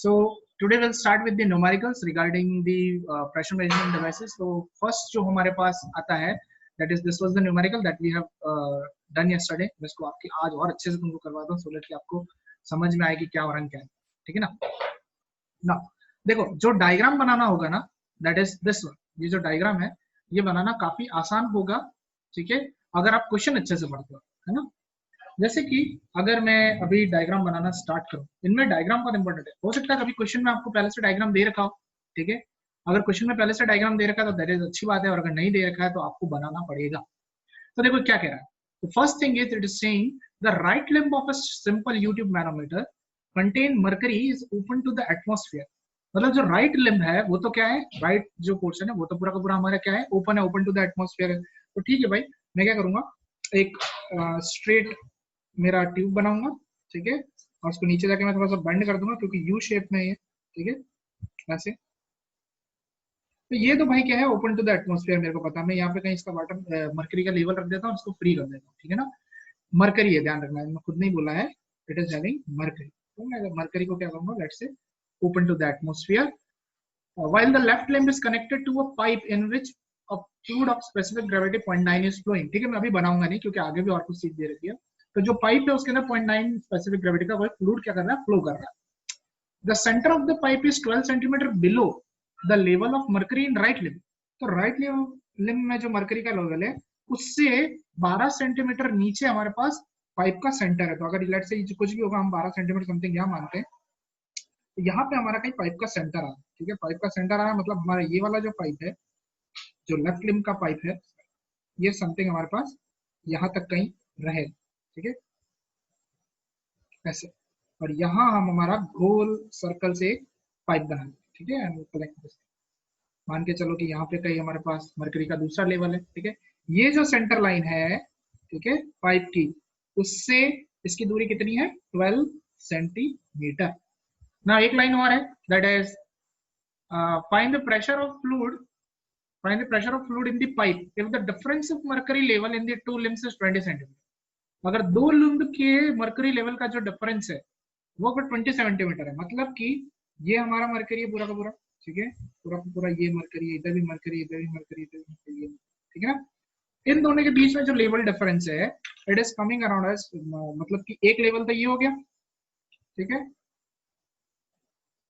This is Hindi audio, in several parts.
So today we'll start with the numericals regarding the pressure measurement devices. So first जो हमारे पास आता है that is this was the numerical that we have done yesterday. मैं इसको आपकी आज और अच्छे से तुमको करवाता हूँ so that कि आपको समझ में आए कि क्या और क्या है, ठीक है ना। ना देखो जो डायग्राम बनाना होगा ना that is this one, ये जो डायग्राम है ये बनाना काफी आसान होगा, ठीक है, अगर आप क्वेश्चन अच्छे से पढ़ते हो, है ना। जैसे कि अगर मैं अभी डायग्राम बनाना स्टार्ट करूं, इनमें डायग्राम बहुत इंपॉर्टेंट है। हो सकता है कभी क्वेश्चन में आपको पहले से डायग्राम दे रखा हो, ठीक है। अगर क्वेश्चन में पहले से डायग्राम दे रखा है तो दैट इज अच्छी बात है, और अगर नहीं दे रखा है तो आपको बनाना पड़ेगा। तो देखो क्या कह रहा है। तो first thing is it is saying the right limb of a simple U tube manometer content mercury is open to the atmosphere. मतलब जो राइट लिम्ब है वो तो क्या है, राइट जो पोर्शन है वो तो पूरा का पूरा हमारा क्या है, ओपन है, ओपन टू द एटमॉस्फेयर है। तो ठीक है भाई, मैं क्या करूंगा, एक स्ट्रेट मेरा ट्यूब बनाऊंगा, ठीक है, और उसको नीचे जाके मैं थोड़ा सा बेंड कर दूंगा क्योंकि यू शेप में है, ठीक है, ऐसे। तो ये तो भाई क्या है, ओपन टू द एटमॉस्फेयर, मेरे को पता है। मैं यहाँ पे कहीं इसका वाटर मर्करी का लेवल रख देता हूँ, उसको फ्री कर देता हूँ, ठीक है ना। मर्करी है, ध्यान रखना, मैं खुद नहीं बोला है, इट इज हैविंग मर्करी। तो मैं मर्करी को क्या करूंगा, let's say open to the atmosphere while the left limb is connected to a pipe in which a fluid of specific gravity 0.9 is flowing। ठीक है, मैं अभी बनाऊंगा नहीं क्योंकि आगे भी और कुछ सीख दे रखी है। तो जो पाइप है उसके अंदर 0.9 स्पेसिफिक ग्रेविटी का फ्लूइड क्या कर रहा है, फ्लो कर रहा है। The centre of the pipe is 12 centimetre below the level of mercury in right limb. तो राइट लिम्ब में जो मर्करी का लेवल है उससे 12 सेंटीमीटर नीचे हमारे पास पाइप का सेंटर है। तो अगर लेट से कुछ भी होगा, हम 12 सेंटीमीटर समथिंग यहाँ मानते हैं, तो यहाँ पे हमारा कहीं पाइप का सेंटर आ रहा है, ठीक है। पाइप का सेंटर आ रहा है मतलब हमारा ये वाला जो पाइप है, जो लेफ्ट लिम्ब का पाइप है, ये समथिंग हमारे पास यहाँ तक कहीं रहे, ठीक है, ऐसे। और यहाँ हम हमारा गोल सर्कल से पाइप बनाएंगे, ठीक है। मान के चलो कि यहाँ पे कहीं हमारे पास मरकरी का दूसरा लेवल है, ठीक है। ये जो सेंटर लाइन है, ठीक है, पाइप की, उससे इसकी दूरी कितनी है, 12 सेंटीमीटर। ना एक लाइन और है, that is find the pressure of fluid, find the pressure of fluid in the pipe if the difference of mercury level in the two limbs is 20 centimetre. अगर दो लिम्ब के मर्करी लेवल का जो डिफरेंस है वो अगर 20 सेंटीमीटर है, मतलब कि ये हमारा मर्करी है पूरा का पूरा, ठीक है, पूरा का पूरा ये मर्करी है, इधर भी मर्करी, इधर भी मर्करी, इधर भी मर्करी, ठीक है ना। इन दोनों के बीच में जो लेवल डिफरेंस है it is coming around as, मतलब कि एक लेवल तो ये हो गया, ठीक है,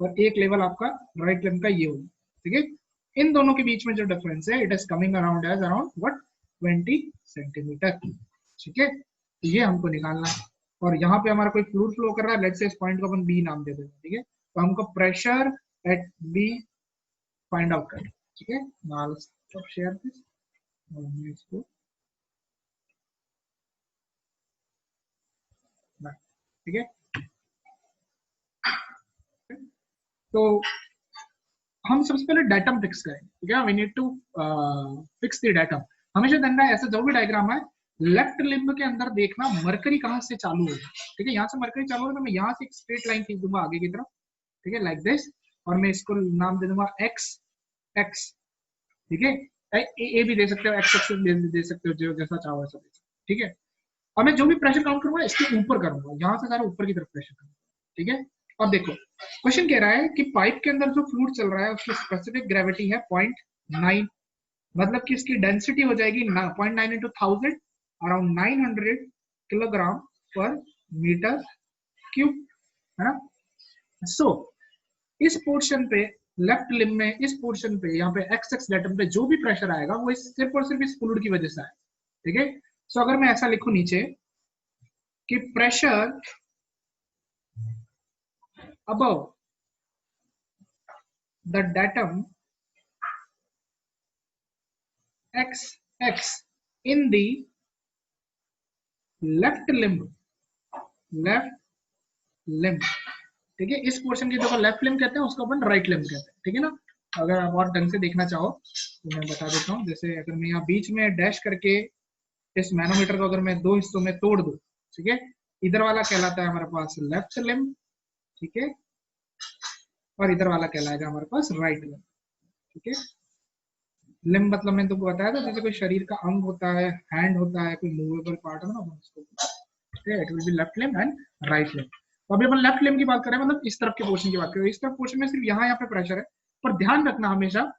और एक लेवल आपका राइट लिम्ब का ये हो गया, ठीक है। इन दोनों के बीच में जो डिफरेंस है it is coming around as around what, 20 centimetre, ठीक है। तो ये हमको निकालना है। और यहाँ पे हमारा कोई फ्लूइड फ्लो कर रहा है, लेट्स से इस पॉइंट को अपन बी नाम दे देते हैं, ठीक है। तो हमको pressure at B find out करना, ठीक है। नाउ स्टॉप शेयर दिस, मैं इसको, ठीक है। तो हम सबसे पहले डाटम फिक्स करेंगे, ठीक है। We need to fix the datum. हमेशा धंधा ऐसा जो भी डायग्राम है, लेफ्ट लिम्ब के अंदर देखना मरकरी कहाँ से चालू होगा, ठीक है। यहाँ से मरकरी चालू होगा तो मैं यहाँ से एक स्ट्रेट लाइन खींच दूंगा आगे की तरफ, ठीक है, लाइक दिस, और मैं इसको नाम दे दूंगा एक्स एक्स, ठीक है। ए भी दे सकते हो, एक्स एक्स दे सकते हो, जो जैसा चाहो वैसा दे सकते हो, ठीक है। और मैं जो भी प्रेशर काउंट करूंगा इसके ऊपर करूंगा, यहाँ से सारा ऊपर की तरफ प्रेशर करूंगा, ठीक है। अब देखो क्वेश्चन कह रहा है कि पाइप के अंदर जो फ्लूइड चल रहा है उसकी स्पेसिफिक ग्रेविटी है 0.9, मतलब कि इसकी डेंसिटी हो जाएगी 0.9 into 1000, around 900 kilogram per metre cube, है ना। सो इस पोर्शन पे लेफ्ट लिम्ब में, इस पोर्शन पे यहाँ पे एक्स एक्स डाटम पे जो भी प्रेशर आएगा वो सिर्फ और सिर्फ इस फ्लूइड की वजह से आएगा, ठीक है। सो अगर मैं ऐसा लिखूं नीचे कि pressure above the datum xx in the left limb, ठीक है। इस पोर्शन की देखो लेफ्ट लिम्ब कहते हैं, उसको अपन राइट लिम्ब कहते हैं, ठीक है ना। अगर आप और ढंग से देखना चाहो तो मैं बता देता हूँ। जैसे अगर मैं यहाँ बीच में डैश करके इस मैनोमीटर को अगर मैं दो हिस्सों में तोड़ दूं, ठीक है, इधर वाला कहलाता है हमारे पास लेफ्ट लिम्ब, ठीक है, और इधर वाला कहलाएगा हमारे पास राइट लिम्ब, ठीक है। लिम्ब मतलब मैंने तुमको बताया था जैसे कोई शरीर का अंग होता है, हैंड होता है, कोई मूवेबल पार्ट है ना, उसको it will be left limb and right limb. तो अभी अपन लेफ्ट लिम्ब की बात करें, मतलब इस तरफ के पोर्शन की बात करें, इस तरफ पोर्शन में सिर्फ यहाँ पे प्रेशर है, पर ध्यान रखना हमेशा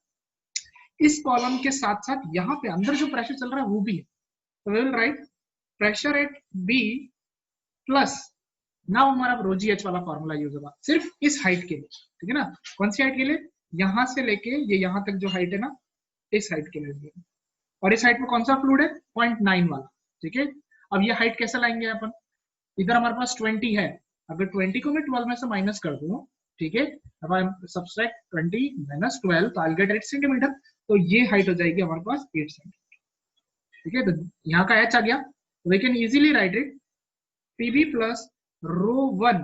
इस कॉलम के साथ साथ यहाँ पे अंदर जो प्रेशर चल रहा है वो भी है। तो we will write pressure at B plus, now हमारा ρgh वाला फॉर्मूला यूज होगा सिर्फ इस हाइट के लिए, ठीक है ना। कौन सी हाइट के लिए? यहां से लेके ये यहां तक जो हाइट है ना, इस हाइट के लिए। और इस हाइट में कौन सा फ्लूइड है? 0.9 वाला, ठीक है। अब ये हाइट कैसे लाएंगे अपन? इधर हमारे पास 20 है, अगर 20 को मैं 12 में से माइनस कर दूं, ठीक है, अब आई सब्सट्रैक्ट 20 माइनस 12, तो आई गेट 8 सेंटीमीटर। तो ये हाइट हो जाएगी हमारे पास 8 सेंटीमीटर, ठीक है। तो यहाँ का h आ गया, तो we can easily write it pb plus ρ1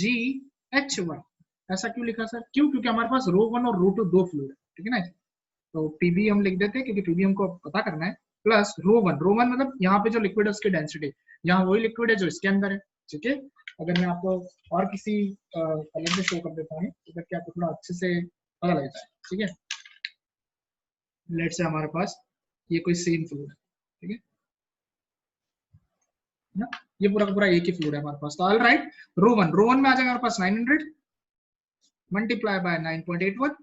gh1। ऐसा क्यों लिखा सर? क्यों? क्योंकि हमारे पास ρ1 और ρ2 दो फ्लूइड है, ठीक है ना। तो पीबी हम लिख देते हैं क्योंकि पीबी हमको पता करना है, प्लस ρ1 मतलब यहाँ पे जो लिक्विड है उसकी डेंसिटी, यहाँ वही लिक्विड है जो इसके अंदर है, ठीक है। अगर मैं आपको और किसी कलर में शो कर देता हूँ तो क्या आपको थोड़ा अच्छे से पता लगता है, ठीक है। लेट से हमारे पास ये कोई सेम फ्लूइड है, ठीक है ना, ये पूरा का पूरा एक ही फ्लूइड है हमारे पास। तो ऑल राइट, ρ1 में आ जाएगा हमारे पास 900 multiply by 9.81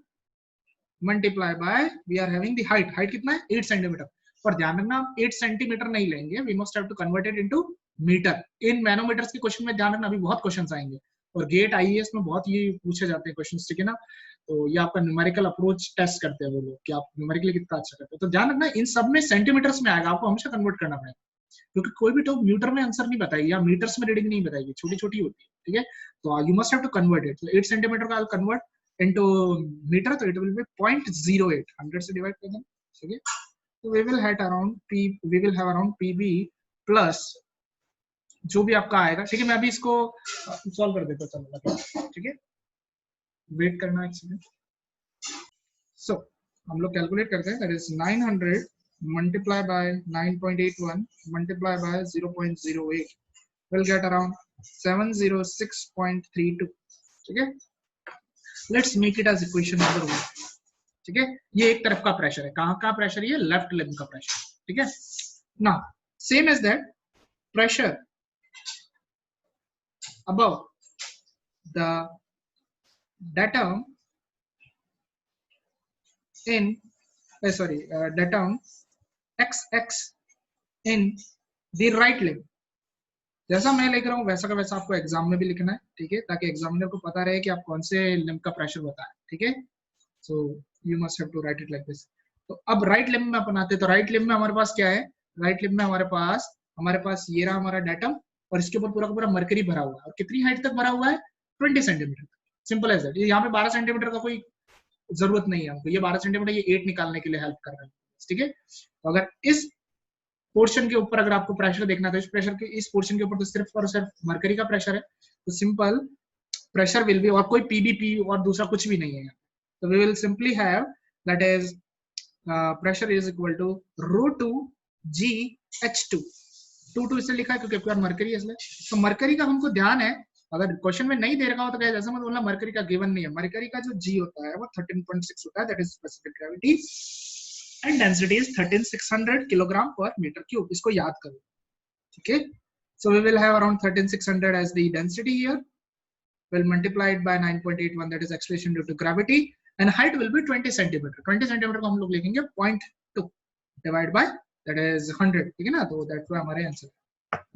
multiply by we are having the height कितना है? 8 सेंटीमीटर। पर ध्यान रखना, 8 सेंटीमीटर नहीं लेंगे, we must have to convert it into metre. इन मैनोमीटर्स के क्वेश्चन में ध्यान रखना, अभी बहुत क्वेश्चंस आएंगे और गेट आईएएस में बहुत ये पूछे जाते हैं क्वेश्चंस, ठीक है ना। तो ये आपका न्यूमेरिकल अप्रोच टेस्ट करते हैं वो लोग कि आप न्यूमेरिकली कितना अच्छा करते हैं। तो ध्यान रखना इन सब में सेंटीमीटर्स में आएगा, आपको हमेशा कन्वर्ट करना पड़ेगा, क्योंकि कोई भी टॉप मीटर में आंसर नहीं बताएगी या मीटर्स में रीडिंग नहीं बताएगी, छोटी छोटी होती है, ठीक है। तो you must have to convert it. तो 8 सेंटीमीटर का कन्वर्ट into meter, तो it will be 0.08, 100 से डिवाइड कर दें, ठीक है। तो we will have around pb plus जो भी आपका आएगा, ठीक है। मैं अभी इसको सॉल्व कर देता हूँ, ठीक है, वेट करना एक सेकंड। सो हम लोग कैलकुलेट करते हैं, that is 900 multiply by 9.81 multiply by 0.08 will get around 706.32, ठीक है। Let's make it as equation number 1, ठीक है। ये एक तरफ का प्रेशर है, कहां का प्रेशर? ये लेफ्ट लिम्ब का प्रेशर, ठीक है। Now same as that pressure above the datum in datum xx in the right limb, जैसा मैं लिख रहा हूँ वैसा का वैसा आपको एग्जाम में भी लिखना है, ठीक है, ताकि एग्जामिनर को पता रहे कि आप कौन से लिम्ब का प्रेशर बताएं, ठीक है। So you must have to write it like this. तो अब राइट लिम्ब में अपन आते हैं, तो राइट लिम्ब में हमारे पास क्या है? राइट लिम्ब में हमारे पास ये रहा हमारा डाटम, और इसके ऊपर पूरा का पूरा मरकरी भरा हुआ है, और कितनी हाइट तक भरा हुआ है? 20 सेंटीमीटर। Simple as that. यहाँ पे 12 सेंटीमीटर का कोई जरूरत नहीं है हमको, ये 12 सेंटीमीटर ये 8 निकालने के लिए हेल्प कर रहा है, ठीक है। तो अगर इस पोर्शन के ऊपर अगर आपको प्रेशर देखना है, तो इस प्रेशर के इस पोर्शन के ऊपर तो सिर्फ और सिर्फ मरकरी का प्रेशर है, तो सिंपल प्रेशर विल बी, और कोई पीबीपी और दूसरा कुछ भी नहीं है। तो we will simply have that is pressure is equal to ρ2 gh2। 2 इसलिए लिखा है क्योंकि आपके पास मरकरी है इसलिए। तो मरकरी का हमको ध्यान है, अगर क्वेश्चन में नहीं दे रखा हो तो क्या जैसा मत बोलना मरकरी का गिवन नहीं है। मरकरी का जो g होता है वो 13.6 होता है, that is specific gravity, and density is 13600 kilogram per metre cube. इसको याद करो, ठीक है। So we will have around 13600 as the density here, will multiply it by 9.81, that is acceleration due to gravity, and height will be 20 centimeter। 20 centimeter को हम लोग लिखेंगे 0.2 divide by that is 100, ठीक है ना। तो that's why हमारे answer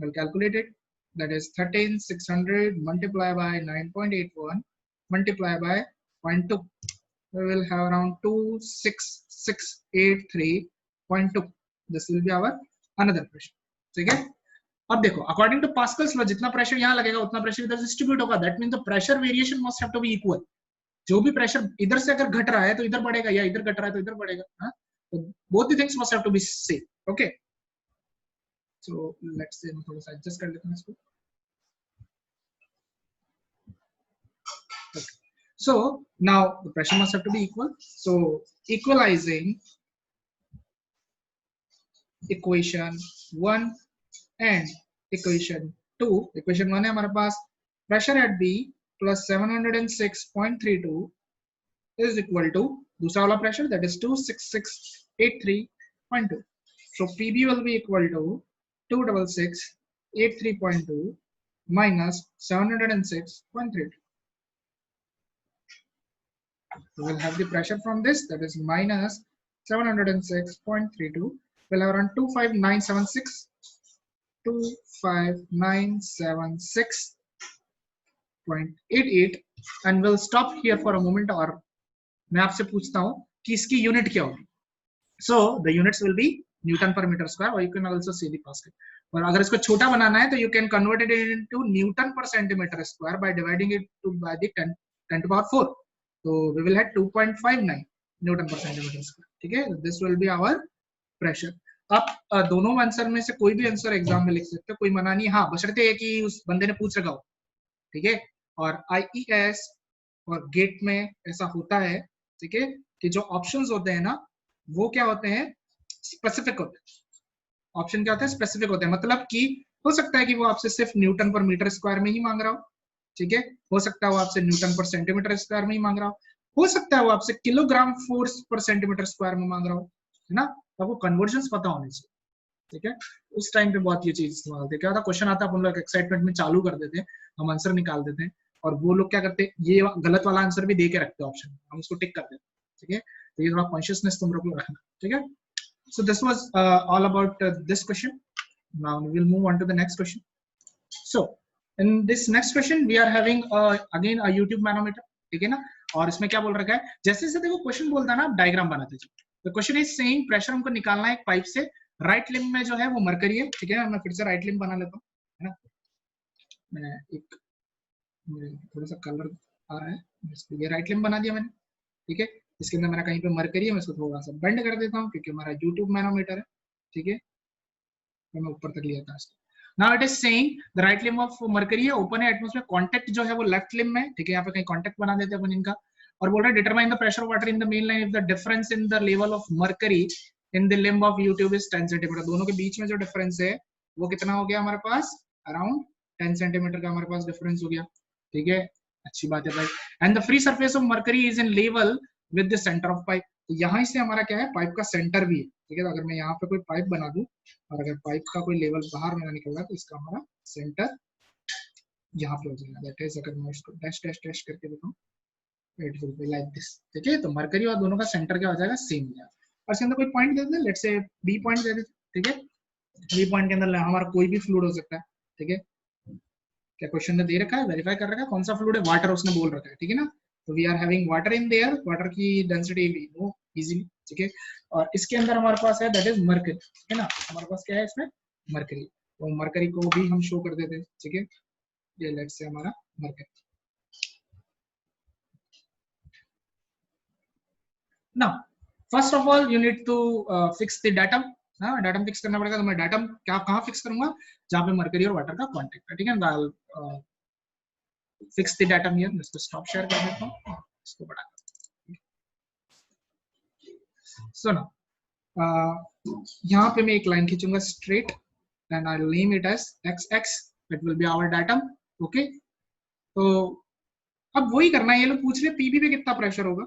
will calculate it, that is 13600 multiply by 9.81 multiply by 0.2, we will have around 26683.2। this will be our another question, ठीक है। अब देखो अकॉर्डिंग टू पास्कल्स लॉ जितना प्रेशर यहाँ लगेगा उतना प्रेशर इधर डिस्ट्रीब्यूट होगा, that means the pressure variation must have to be equal. जो भी प्रेशर इधर से अगर घट रहा है तो इधर बढ़ेगा, या इधर घट रहा है तो इधर बढ़ेगा, हाँ। तो both the things must have to be same, okay. So let's say थोड़ा सा एडजस्ट कर लेते हैं इसको। So now the pressure must have to be equal, so equalizing equation 1 and equation 2, equation 1 है हमारे पास pressure at B plus 706.32 is equal to दूसरा वाला pressure that is 26683.2, so PB will be equal to 26683.2 minus 706.32. We will have the pressure from this, that is minus 706.32. We'll have around 25976. 25976.88 and we'll stop here for a moment. और मैं आपसे पूछता हूँ कि इसकी यूनिट क्या होगी. So the units will be Newton per meter square, or you can also say the Pascal. और अगर इसको छोटा बनाना है तो you can convert it into Newton per centimeter square by dividing it by the 10 to the power 4. So we will have 2.59 Newton per centimeter square. ठीक है, this will be our pressure. आप दोनों आंसर में से कोई भी आंसर एग्जाम में लिख सकते हो, कोई मना नहीं. हाँ, बशर्ते है कि उस बंदे ने पूछ रखा हो. ठीक है, और IES और गेट में ऐसा होता है, ठीक है, कि जो ऑप्शंस होते हैं ना वो क्या होते हैं, स्पेसिफिक होते हैं. ऑप्शन क्या होता है, स्पेसिफिक होते हैं. मतलब कि हो सकता है कि वो आपसे सिर्फ न्यूटन पर मीटर स्क्वायर में ही मांग रहा हो. ठीक है, हो सकता है वो आपसे न्यूटन पर सेंटीमीटर स्क्वायर में ही मांग रहा हो सकता है वो आपसे किलोग्राम फोर्स पर सेंटीमीटर स्क्वायर में मांग रहा हो, है ना. आपको कन्वर्जन्स पता होने चाहिए. ठीक है, उस टाइम पे बहुत ये चीज इस्तेमाल होती है. क्या होता है, क्वेश्चन आता है, अपन लोग एक्साइटमेंट में चालू कर देते हैं, हम आंसर निकाल देते हैं, और वो लोग क्या करते हैं, ये गलत वाला आंसर भी दे के रखते हैं ऑप्शन, हम उसको टिक कर देते हैं. ठीक है, तो ये थोड़ा कॉन्शियसनेस तुम लोग को रखना. ठीक है, so this was all about this question. Now we will move on to the next question. So in this next question we are having again a YouTube manometer. ठीक है ना, और इसमें क्या बोल रखा है, जैसे जैसे देखो क्वेश्चन बोलता है ना, आप डायग्राम बनाते जाओ. The question is saying pressure हमको निकालना है एक पाइप से. राइट लिम्ब में जो है वो मरकरी है. ठीक है, मैं फिर से राइट लिम्ब बना लेता हूँ, है ना. मैं एक थोड़ा सा कलर आ रहा है, इसको ये राइट लिम्ब बना दिया मैंने. ठीक है, इसके अंदर मेरा कहीं पे मरकरी है, मैं इसको थोड़ा सा बेंड कर देता हूँ क्योंकि हमारा यूट्यूब मैनोमीटर है. ठीक है, तो मैं ऊपर तक लिया था इसको. Now it is saying the right limb of mercury है, ओपन है एटमॉस्फेयर, कांटेक्ट जो है वो लेफ्ट लिम्ब में. ठीक है, यहाँ पे कहीं कांटेक्ट बना देते हैं अपन इनका, और बोल रहा है determine the pressure of water in the main line if the difference in the level of mercury in the limb of YouTube is 10 centimetre. दोनों के बीच में जो डिफरेंस है वो कितना हो गया हमारे पास, अराउंड 10 सेंटीमीटर का हमारे पास डिफरेंस हो गया. ठीक है, अच्छी बात है भाई. And the free surface of mercury is in level with the centre of pipe. तो यहाँ से हमारा क्या है, पाइप का सेंटर भी है. ठीक है, तो अगर मैं यहाँ पे कोई पाइप बना दूं और अगर पाइप का कोई लेवल बाहर में निकल रहा है तो इसका हमारा सेंटर यहाँ पे हो जाएगा. दैट इज, अगर मैं इसको डैश डैश डैश करके दिखाऊं, it will be like this. ठीक है, तो मरकरी और दोनों का सेंटर क्या हो जाएगा, सेम हो जाएगा. और इसके अंदर कोई पॉइंट दे दें, लेट्स से बी पॉइंट दे दें. ठीक है, बी पॉइंट के अंदर हमारा कोई भी फ्लूइड हो सकता है. ठीक है, क्या क्वेश्चन ने दे रखा है, वेरीफाई कर रखा है कौन सा फ्लूइड है, वाटर उसने बोल रखा है. ठीक है ना, तो we are having water in there, water की डेंसिटी वी नो इजीली. ठीक है, और इसके अंदर हमारे पास है दैट इज मरकरी. ठीक है ना, हमारे पास क्या है इसमें, मरकरी. तो मरकरी को भी हम शो कर देते हैं. ठीक है, ये लेट्स से हमारा mercury. Now first of all you need to fix the datum. हाँ, डाटम फिक्स करना पड़ेगा. तो मैं डाटम क्या कहाँ फिक्स करूंगा, जहाँ पे मरकरी और वाटर का कॉन्टेक्ट है. ठीक है, फिक्स द डाटम हियर. इसको स्टॉप शेयर कर देता हूँ, इसको बढ़ा. सो ना यहाँ पे मैं एक लाइन खींचूंगा straight and I will name it as X X. It will be our datum. Okay, तो अब वही करना है. ये लोग पूछ रहे पीबी पे कितना प्रेशर होगा.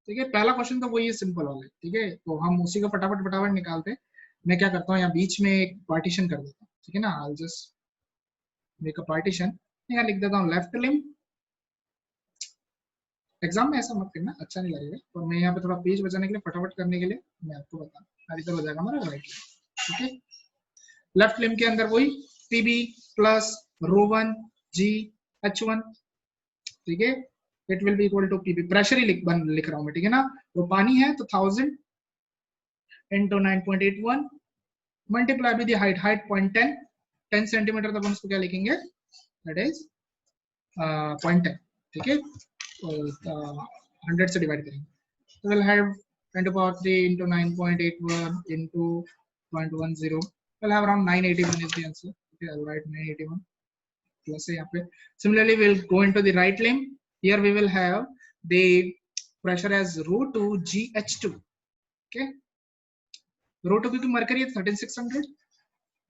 ठीक है, पहला क्वेश्चन तो वही है, सिंपल हो गया. ठीक है, तो हम उसी को फटाफट फटाफट निकालते हैं. मैं क्या करता हूँ, यहाँ बीच में एक पार्टीशन कर देता हूँ. ठीक है ना, I just make a partition. यहाँ लिख देता हूँ लेफ्ट लिम्ब. एग्जाम में ऐसा मत करना, अच्छा नहीं लगेगा. तो मैं यहाँ पे थोड़ा पेज बचाने के लिए, फटाफट करने के लिए मैं आपको बता इधर हो जाएगा हमारा राइट लिम्ब. ठीक है, लेफ्ट लिम्ब के अंदर वही पीबी प्लस रो1 जी H1. ठीक है, it will be equal to PB. Pressure ही लिख रहा हूँ मैं. ठीक है ना, वो पानी है तो 1000 into 9.81 multiply with the height. Height 10 centimetre. तब हम उसको क्या लिखेंगे, दैट इज 0.10. ठीक है, तो 100 से डिवाइड करेंगे तो will have 10 to the power 3 into 9.81 into 0.10. we'll have around 981 is the answer. Okay, I'll write 981 plus यहाँ पे. Similarly we'll go into the right limb. Here we will have the pressure as ρ2 GH2. Okay, ρ2 क्योंकि मरकरी है 13600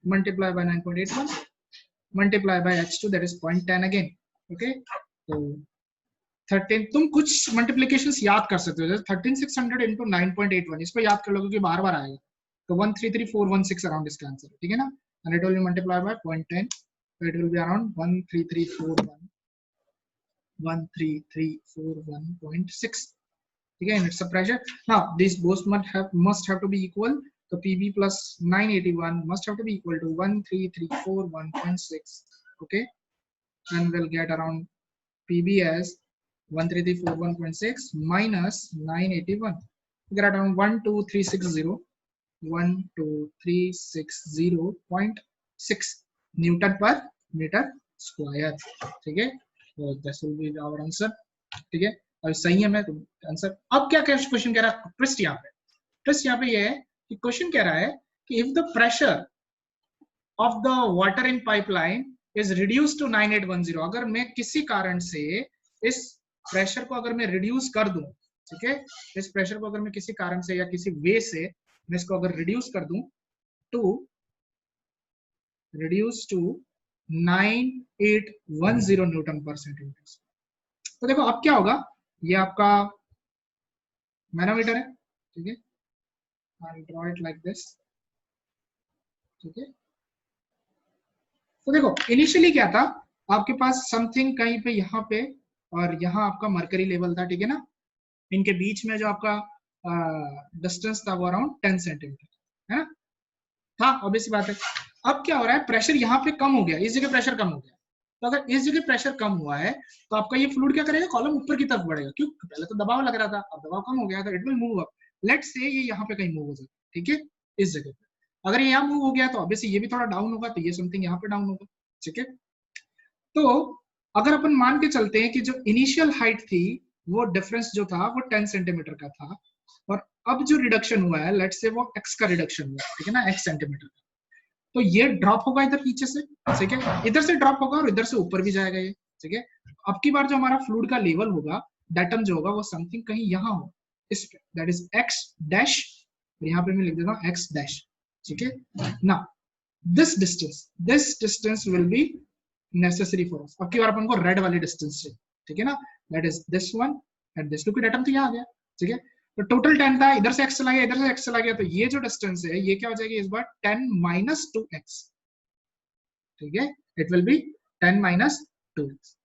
multiply by 9.81 multiply by H2 that is 0.10 again. Okay, तो 13. तुम कुछ मल्टीप्लिकेशंस याद कर सकते हो, जैसे 13600 into 9.81. इसको याद कर लो क्योंकि बार बार आएगा. तो 133416 अराउंड इसका आंसर. ठीक है ना, and it will be multiplied by 0.10 So it will be around 13341.6. Again, it's a pressure. Now these both must have to be equal. So PB plus 981 must have to be equal to 13341.6. Okay, and we'll get around PB as 13341.6 minus 981. We get around 12360. 12360.6 newton per metre square. ठीक है, तो this will be our answer. ठीक है, और सही है मैं तो आंसर. अब क्या क्वेश्चन कह रहा है, ट्विस्ट यहाँ पे ये है कि क्वेश्चन कह रहा है कि if the pressure of the water in pipeline is reduce to 9810, अगर मैं किसी कारण से इस प्रेशर को अगर मैं रिड्यूस कर दूं, ठीक है, इस प्रेशर को अगर मैं किसी कारण से या किसी वे से मैं इसको अगर रिड्यूस कर दूं टू 9810 न्यूटन पर सेंटीमीटर. तो देखो अब क्या होगा, ये आपका मैनोमीटर है. ठीक है, I'll draw it like this. ठीक है, तो देखो इनिशियली क्या था, आपके पास समथिंग कहीं पे यहाँ पे और यहाँ आपका मरकरी लेवल था. ठीक है ना, इनके बीच में जो आपका डिस्टेंस था वो अराउंड 10 सेंटीमीटर है ना, था. ऑब्वियस बात है. अब क्या हो रहा है, प्रेशर यहाँ पे कम हो गया, इस जगह प्रेशर कम हो गया. तो अगर इस जगह प्रेशर कम हुआ है तो आपका ये फ्लूइड क्या करेगा, कॉलम ऊपर की तरफ बढ़ेगा. क्यों, पहले तो दबाव लग रहा था, अब दबाव कम हो गया तो it will move up. Let's say ये यहाँ पे कहीं मूव हो जाए. ठीक है, इस जगह पे अगर ये यहाँ मूव हो गया तो ऑब्वियसली ये भी थोड़ा डाउन होगा, तो ये समथिंग यहाँ पे डाउन होगा. ठीक है, तो अगर अपन मान के चलते हैं कि जो इनिशियल हाइट थी वो डिफरेंस जो था वो 10 सेंटीमीटर का था, और अब जो रिडक्शन हुआ है लेट्स से वो x का रिडक्शन हुआ. ठीक है ना, x सेंटीमीटर का, तो ये ड्रॉप होगा इधर नीचे से. ठीक है, इधर से ड्रॉप होगा और इधर से ऊपर भी जाएगा ये. ठीक है, अब की बार जो हमारा फ्लूइड का लेवल होगा, डेटम जो होगा वो समथिंग कहीं यहाँ हो, इस पे, दैट इज x डैश, यहाँ पे मैं लिख देता हूँ x डैश. ठीक है, now this distance will be necessary for us. अब की बार अपन को रेड वाली डिस्टेंस चाहिए. ठीक है ना, that is this one and this, क्योंकि डेटम तो यहाँ आ गया. ठीक है, तो टोटल 10 था, इधर से x चला गया, इधर से x चला गया, तो ये जो डिस्टेंस है ये क्या हो जाएगी इस बार 10 minus 2x. ठीक है, it will B 10 minus 2x.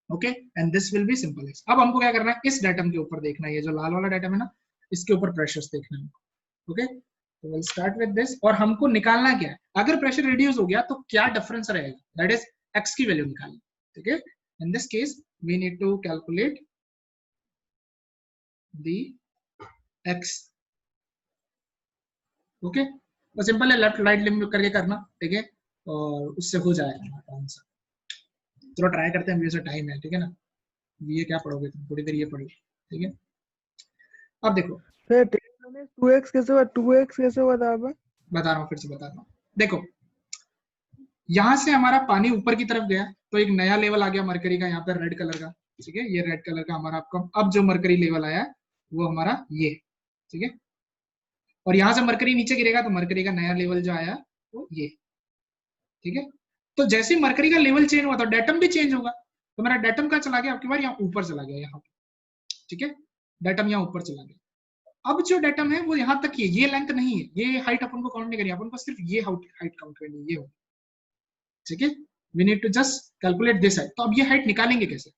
Okay, and this will B simple x. अब हमको क्या करना है, इस डेटम के ऊपर देखना है, ये जो लाल वाला डेटम है ना, इसके ऊपर प्रेशर्स देखना है. ओके, तो विल स्टार्ट विद दिस, और हमको निकालना क्या है, अगर प्रेशर रिड्यूस हो गया तो क्या डिफरेंस रहेगा, दैट इज x की वैल्यू निकालनी. ठीक है, in this case we need to calculate the x. Okay, तो सिंपल है, लेफ्ट राइट लिमिट करके करना. ठीक है, और उससे हो जाएगा आंसर. चलो ट्राई करते हैं, वैसे टाइम है. ठीक है ना, ये क्या पढ़ोगे तुम, थोड़ी देर ये पढ़ोगे. ठीक है, अब देखो सर 2x कैसे हुआ, 2x कैसे हुआ था, बता रहा हूँ, फिर से बता रहा हूँ. देखो यहाँ से हमारा पानी ऊपर की तरफ गया तो एक नया लेवल आ गया मरकरी का, यहाँ पर रेड कलर का. ठीक है, ये रेड कलर का हमारा आपका अब जो मरकरी लेवल आया वो हमारा ये. ठीक है, और यहाँ से मरकरी नीचे गिरेगा तो मरकरी का नया लेवल जो आया वो ये. ठीक है, तो जैसे मरकरी का लेवल चेंज हुआ तो डेटम भी चेंज होगा. तो मेरा डेटम का चला गया, आपकी बार यहाँ ऊपर चला गया, यहाँ. ठीक है, डेटम यहाँ ऊपर चला गया. अब जो डेटम है वो यहाँ तक ही है, ये लेंथ नहीं है, ये हाइट अपन को काउंट नहीं करनी, अपन को सिर्फ ये हाइट काउंट करनी है, ये हो. ठीक है, we need to just calculate this height. तो अब ये हाइट निकालेंगे कैसे,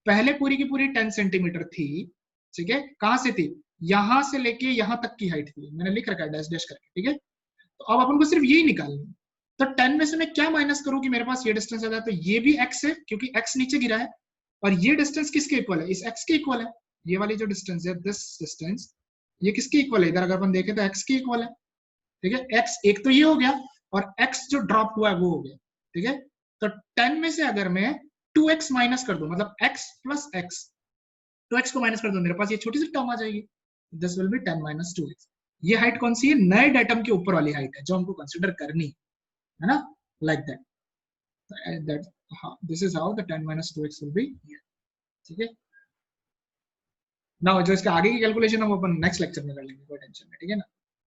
पहले पूरी की पूरी 10 सेंटीमीटर थी. ठीक है, कहां से थी, यहां से लेके यहां तक की हाइट थी, मैंने लिख रखा है डैश डैश करके. ठीक है, तो अब अपन को सिर्फ यही निकालनी है. तो 10 में से मैं क्या माइनस करूं कि मेरे पास ये डिस्टेंस आ जाए, तो ये भी x है क्योंकि x नीचे गिरा है, और ये डिस्टेंस किसके इक्वल है, इस x के इक्वल है. ये वाली जो डिस्टेंस है, दिस डिस्टेंस, ये किसके इक्वल है, इधर अगर अपन देखें तो x के इक्वल है. ठीक है, x एक तो ये हो गया, और x जो ड्रॉप हुआ है वो हो गया. ठीक है, तो 10 में से अगर मैं 2x माइनस कर दूं, मतलब x प्लस x, 2x को माइनस कर दो, मेरे पास ये छोटी सी टर्म आ जाएगी, this will B 10 minus 2x. ये हाइट कौन सी है, नए डेटम के ऊपर वाली हाइट है जो हमको कंसीडर करनी है ना, like that. This is how the 10 minus 2x will be. ठीक है, नाउ जो इसके आगे की कैलकुलेशन है वो अपन नेक्स्ट लेक्चर में कर लेंगे, कोई टेंशन नहीं. ठीक है ना.